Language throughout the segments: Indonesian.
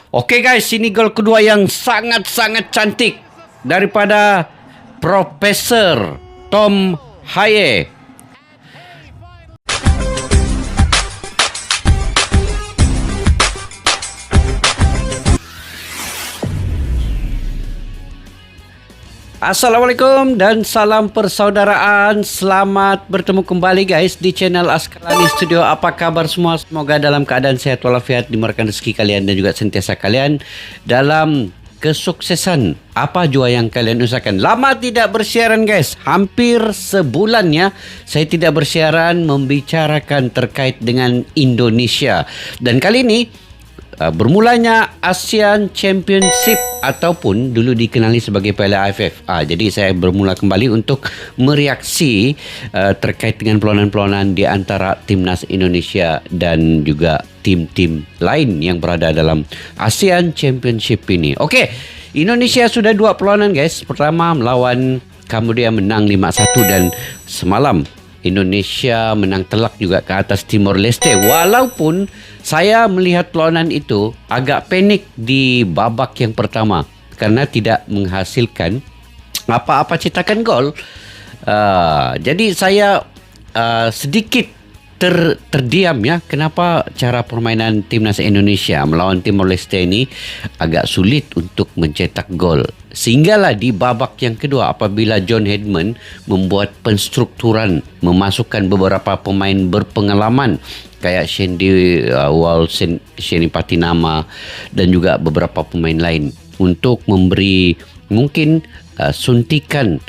Oke guys, ini gol kedua yang sangat-sangat cantik daripada Profesor Tom Haye. Assalamualaikum dan salam persaudaraan. Selamat bertemu kembali guys di channel Askalani Studio. Apa kabar semua? Semoga dalam keadaan sehat walafiat, dimurahkan rezeki kalian dan juga sentiasa kalian dalam kesuksesan apa jua yang kalian usahakan. Lama tidak bersiaran guys, hampir sebulan ya saya tidak bersiaran membicarakan terkait dengan Indonesia. Dan kali ini bermulanya ASEAN Championship ataupun dulu dikenali sebagai Piala AFF. Jadi saya bermula kembali untuk mereaksi terkait dengan peluang-peluang di antara timnas Indonesia dan juga tim-tim lain yang berada dalam ASEAN Championship ini. Oke, Indonesia sudah 2 perlawanan guys. Pertama melawan Kamboja menang 5-1 dan semalam Indonesia menang telak juga ke atas Timor Leste. Walaupun saya melihat perlawanan itu agak panik di babak yang pertama karena tidak menghasilkan apa-apa cetakan gol. Jadi saya sedikit terdiam ya. Kenapa cara permainan timnas Indonesia melawan Timor Leste ini agak sulit untuk mencetak gol. Sehinggalah di babak yang kedua apabila John Hedman membuat penstrukturan, memasukkan beberapa pemain berpengalaman kayak Shandy Sheni Patinama dan juga beberapa pemain lain untuk memberi mungkin suntikan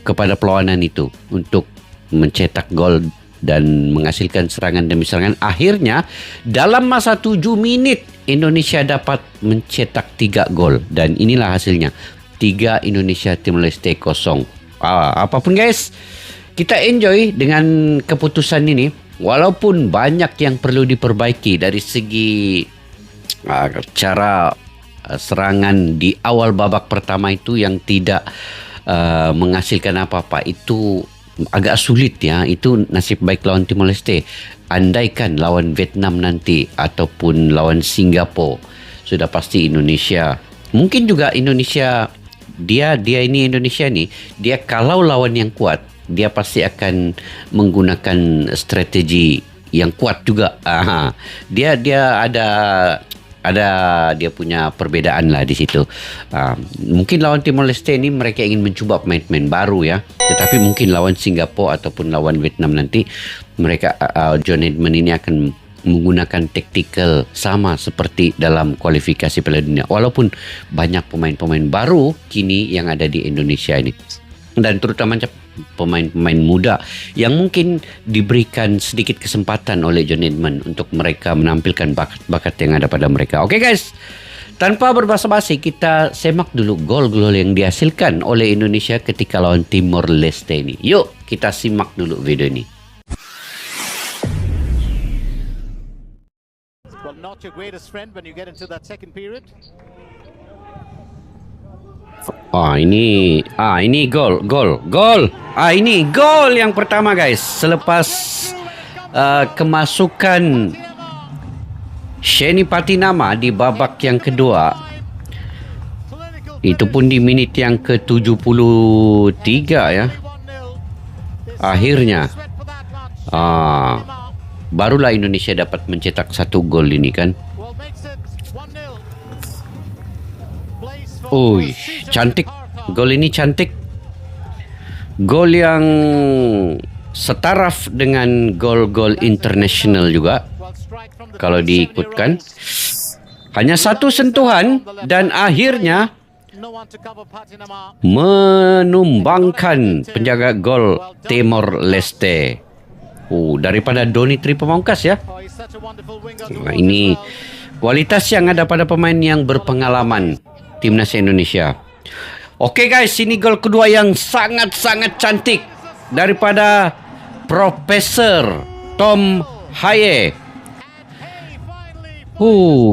kepada perlawanan itu untuk mencetak gol dan menghasilkan serangan demi serangan. Akhirnya dalam masa 7 menit Indonesia dapat mencetak 3 gol dan inilah hasilnya. 3 Indonesia, Timor Leste 0. Apapun guys, kita enjoy dengan keputusan ini walaupun banyak yang perlu diperbaiki dari segi cara serangan di awal babak pertama itu yang tidak menghasilkan apa-apa. Itu agak sulit ya. Itu nasib baik lawan Timor Leste. Andaikan lawan Vietnam nanti ataupun lawan Singapura, sudah pasti Indonesia, mungkin juga Indonesia, dia kalau lawan yang kuat, dia pasti akan menggunakan strategi yang kuat juga. Dia ada dia punya perbedaan lah di situ. Mungkin lawan Timor Leste ini mereka ingin mencoba pemain-pemain baru ya. Tetapi mungkin lawan Singapura ataupun lawan Vietnam nanti mereka John Hedman ini akan menggunakan taktikal sama seperti dalam kualifikasi Piala Dunia. Walaupun banyak pemain-pemain baru kini yang ada di Indonesia ini. Dan terutama pemain-pemain muda yang mungkin diberikan sedikit kesempatan oleh John Hedman untuk mereka menampilkan bakat yang ada pada mereka. Oke guys, tanpa berbasa-basi kita semak dulu gol-gol yang dihasilkan oleh Indonesia ketika lawan Timor Leste ini. Yuk kita simak dulu video ini. Well, not your greatest friend when you get into that second period. Ini gol. Ini gol yang pertama guys selepas kemasukan Sheni Patinama di babak yang kedua. Itu pun di menit yang ke-73 ya. Akhirnya barulah Indonesia dapat mencetak 1 gol ini kan. Cantik. Gol ini cantik. Gol yang setaraf dengan gol-gol internasional juga kalau diikutkan. Hanya 1 sentuhan dan akhirnya menumbangkan penjaga gol Timor Leste. Daripada Doni Tri Pamungkas ya. Ini kualitas yang ada pada pemain yang berpengalaman timnas Indonesia. Oke guys, ini gol kedua yang sangat-sangat cantik daripada Profesor Tom Haye.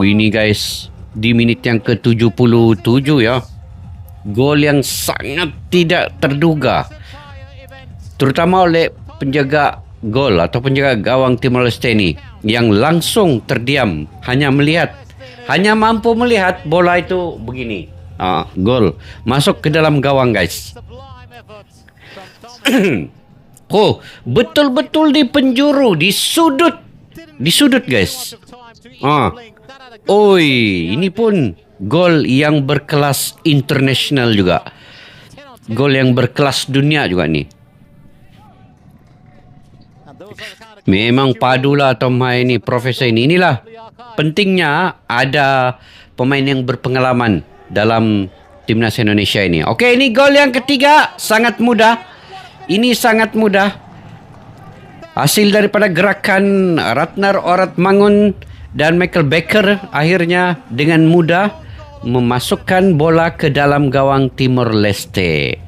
Ini guys di menit yang ke-77 ya. Gol yang sangat tidak terduga, terutama oleh penjaga gol atau penjaga gawang Timor Leste ini yang langsung terdiam hanya melihat hanya mampu melihat bola itu begini. Gol masuk ke dalam gawang, guys. Sublime effort from Thomas. Oh, betul-betul di penjuru, di sudut, guys. Much of time to eat the blink. That had a good Oi, ini pun gol yang berkelas internasional juga. 10 on 10. Gol yang berkelas dunia juga nih. And those are the kind of Memang padulah Tom Hai ini, profesor ini. Inilah pentingnya ada pemain yang berpengalaman dalam timnas Indonesia ini. Okey, ini gol yang ketiga, sangat mudah. Ini sangat mudah. Hasil daripada gerakan Ratnar Oratmangun dan Michael Becker akhirnya dengan mudah memasukkan bola ke dalam gawang Timor Leste.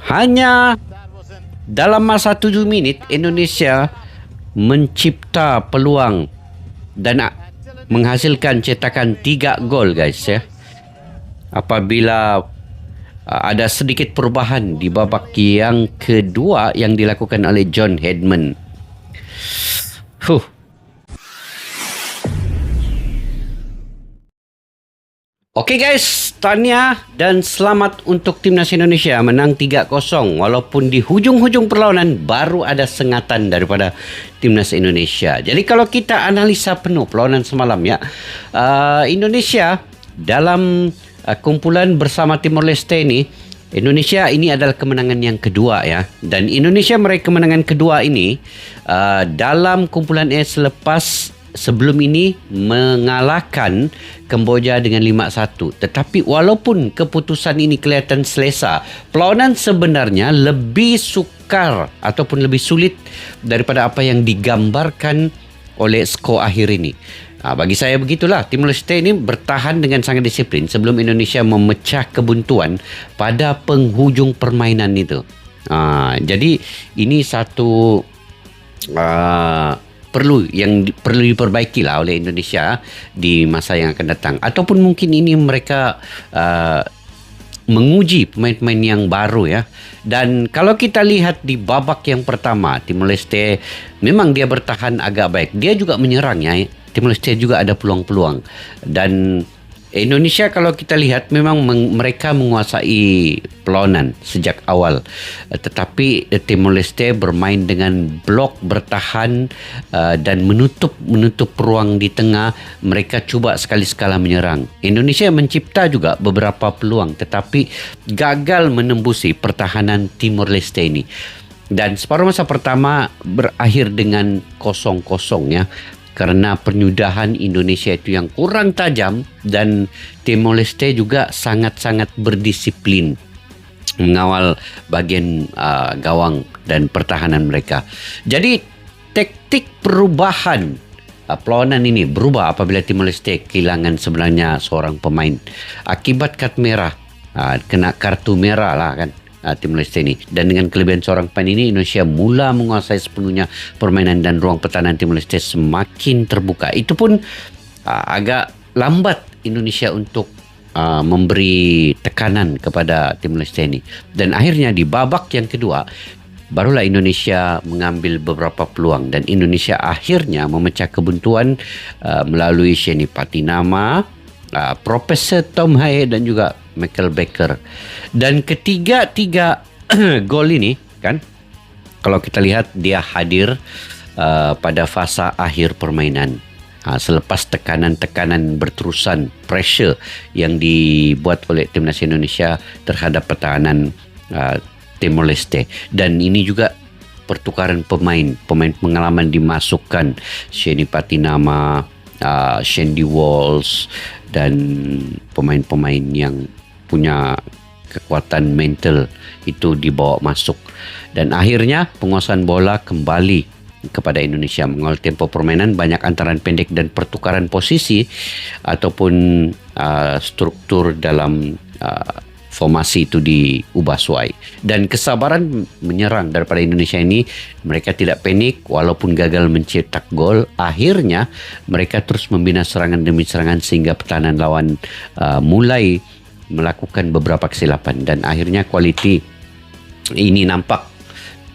Hanya that wasn't dalam masa 7 minit Indonesia mencipta peluang dan menghasilkan cetakan 3 gol, guys, ya. Apabila ada sedikit perubahan di babak yang kedua yang dilakukan oleh John Hedman. Okey, guys, tahniah dan selamat untuk timnas Indonesia menang 3-0 walaupun di hujung-hujung perlawanan baru ada sengatan daripada timnas Indonesia. Jadi kalau kita analisa penuh perlawanan semalam, ya, Indonesia dalam kumpulan bersama Timor Leste ini, Indonesia ini adalah kemenangan yang kedua, ya, dan Indonesia meraih kemenangan kedua ini dalam kumpulan A sebelum ini mengalahkan Kemboja dengan 5-1. Tetapi walaupun keputusan ini kelihatan selesa, perlawanan sebenarnya lebih sukar ataupun lebih sulit daripada apa yang digambarkan oleh skor akhir ini. Bagi saya begitulah, Timor Leste ini bertahan dengan sangat disiplin sebelum Indonesia memecah kebuntuan pada penghujung permainan itu. Jadi ini satu perlu diperbaiki lah oleh Indonesia di masa yang akan datang, ataupun mungkin ini mereka menguji pemain-pemain yang baru, ya. Dan kalau kita lihat di babak yang pertama, Timor Leste memang dia bertahan agak baik, dia juga menyerang, ya. Timor Leste juga ada peluang-peluang, dan Indonesia kalau kita lihat memang mereka menguasai perlawanan sejak awal, tetapi Timor Leste bermain dengan blok, bertahan dan menutup ruang di tengah. Mereka cuba sekali-sekala menyerang. Indonesia mencipta juga beberapa peluang tetapi gagal menembusi pertahanan Timor Leste ini. Dan separuh masa pertama berakhir dengan 0-0, ya, karena penyudahan Indonesia itu yang kurang tajam dan Timor Leste juga sangat-sangat berdisiplin mengawal bagian gawang dan pertahanan mereka. Jadi taktik perubahan perlawanan ini berubah apabila Timor Leste kehilangan sebenarnya seorang pemain akibat kad merah, kena kartu merah lah, kan, Timor Leste ini. Dan dengan kelebihan seorang pemain ini, Indonesia mula menguasai sepenuhnya permainan dan ruang pertahanan Timor Leste semakin terbuka. Itu pun agak lambat Indonesia untuk memberi tekanan kepada Timor Leste ini. Dan akhirnya di babak yang kedua barulah Indonesia mengambil beberapa peluang dan Indonesia akhirnya memecah kebuntuan melalui Sheni Patinama, Profesor Tom Hai dan juga Michael Becker. Dan ketiga-tiga gol ini, kan, kalau kita lihat dia hadir pada fasa akhir permainan. Selepas tekanan-tekanan berterusan, pressure yang dibuat oleh timnas Indonesia terhadap pertahanan Timor Leste. Dan ini juga pertukaran pemain pengalaman dimasukkan, Sheni Patinama, Shandy Walls dan pemain-pemain yang punya kekuatan mental itu dibawa masuk. Dan akhirnya penguasaan bola kembali kepada Indonesia. Mengawal tempo permainan, banyak antaran pendek dan pertukaran posisi ataupun struktur dalam formasi itu diubah suai. Dan kesabaran menyerang daripada Indonesia ini, mereka tidak panik walaupun gagal mencetak gol. Akhirnya mereka terus membina serangan demi serangan sehingga pertahanan lawan mulai melakukan beberapa kesilapan dan akhirnya kualiti ini nampak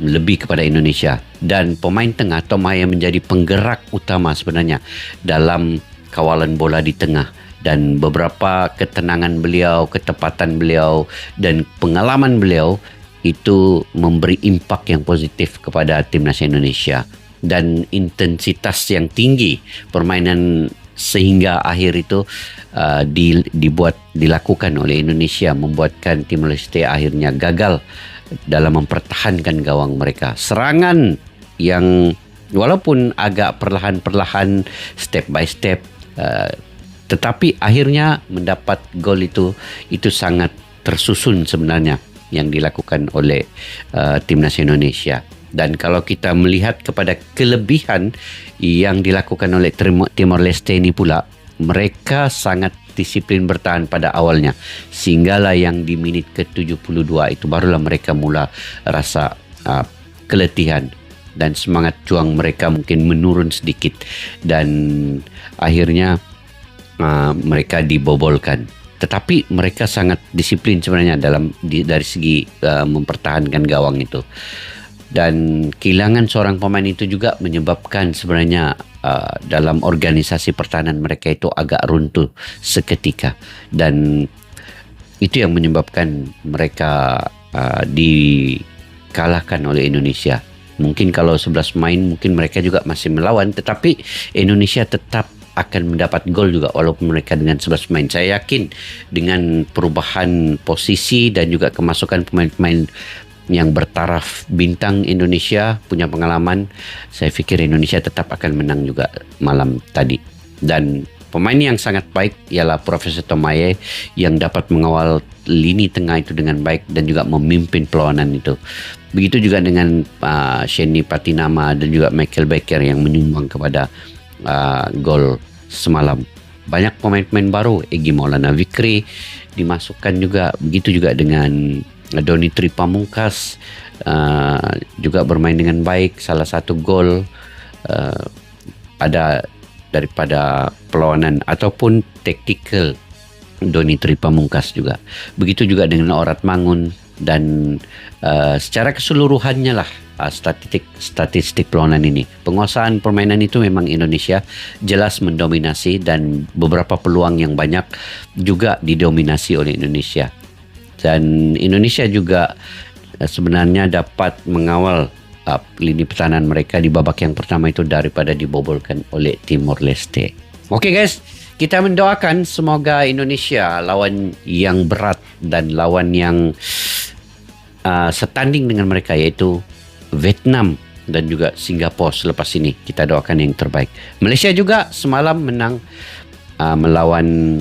lebih kepada Indonesia. Dan pemain tengah Tom Hai yang menjadi penggerak utama sebenarnya dalam kawalan bola di tengah, dan beberapa ketenangan beliau, ketepatan beliau dan pengalaman beliau itu memberi impak yang positif kepada timnas Indonesia, dan intensitas yang tinggi permainan sehingga akhir itu dilakukan oleh Indonesia membuatkan Timor Leste akhirnya gagal dalam mempertahankan gawang mereka. Serangan yang walaupun agak perlahan-perlahan, step by step, tetapi akhirnya mendapat gol itu sangat tersusun sebenarnya yang dilakukan oleh timnas Indonesia. Dan kalau kita melihat kepada kelebihan yang dilakukan oleh Timor Leste ini pula, mereka sangat disiplin bertahan pada awalnya, sehinggalah yang di menit ke-72 itu barulah mereka mula rasa keletihan dan semangat juang mereka mungkin menurun sedikit, dan akhirnya mereka dibobolkan. Tetapi mereka sangat disiplin sebenarnya dari segi mempertahankan gawang itu. Dan kehilangan seorang pemain itu juga menyebabkan sebenarnya dalam organisasi pertahanan mereka itu agak runtuh seketika, dan itu yang menyebabkan mereka dikalahkan oleh Indonesia. Mungkin kalau 11 main mungkin mereka juga masih melawan, tetapi Indonesia tetap akan mendapat gol juga walaupun mereka dengan 11 main. Saya yakin dengan perubahan posisi dan juga kemasukan pemain-pemain yang bertaraf bintang Indonesia punya pengalaman, saya fikir Indonesia tetap akan menang juga malam tadi. Dan pemain yang sangat baik ialah Profesor Tomaye yang dapat mengawal lini tengah itu dengan baik dan juga memimpin perlawanan itu. Begitu juga dengan Sheni Patinama dan juga Michael Becker yang menyumbang kepada gol semalam. Banyak pemain-pemain baru, Egy Maulana Fikri dimasukkan juga. Begitu juga dengan Doni Tri Pamungkas juga bermain dengan baik. Salah satu gol ada daripada perlawanan ataupun taktikal Doni Tri Pamungkas juga. Begitu juga dengan Orat Mangun, dan secara keseluruhannya lah statistik perlawanan ini, penguasaan permainan itu memang Indonesia jelas mendominasi, dan beberapa peluang yang banyak juga didominasi oleh Indonesia. Dan Indonesia juga sebenarnya dapat mengawal lini pertahanan mereka di babak yang pertama itu daripada dibobolkan oleh Timor Leste. Oke guys, kita mendoakan semoga Indonesia, lawan yang berat dan lawan yang setanding dengan mereka yaitu Vietnam dan juga Singapura selepas ini, kita doakan yang terbaik. Malaysia juga semalam menang melawan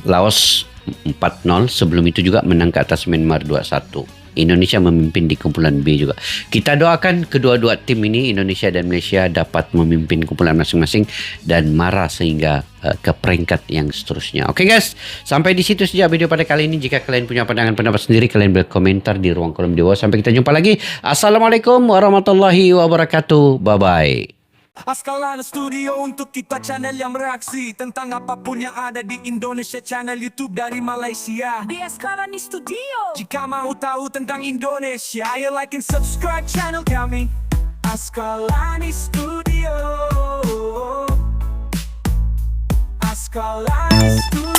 Laos 4-0. Sebelum itu juga menang ke atas Myanmar 2-1. Indonesia memimpin di kumpulan B juga. Kita doakan kedua-dua tim ini, Indonesia dan Malaysia, dapat memimpin kumpulan masing-masing dan marah sehingga ke peringkat yang seterusnya. Oke guys, sampai di situ saja video pada kali ini. Jika kalian punya pendapat sendiri, kalian berkomentar di ruang kolom di bawah. Sampai kita jumpa lagi. Assalamualaikum warahmatullahi wabarakatuh. Bye-bye. Askalani Studio untuk kita channel yang bereaksi tentang apapun yang ada di Indonesia, channel YouTube dari Malaysia di Askalani Studio. Jika mau tahu tentang Indonesia, ayo like and subscribe channel kami Askalani Studio. Askalani Studio.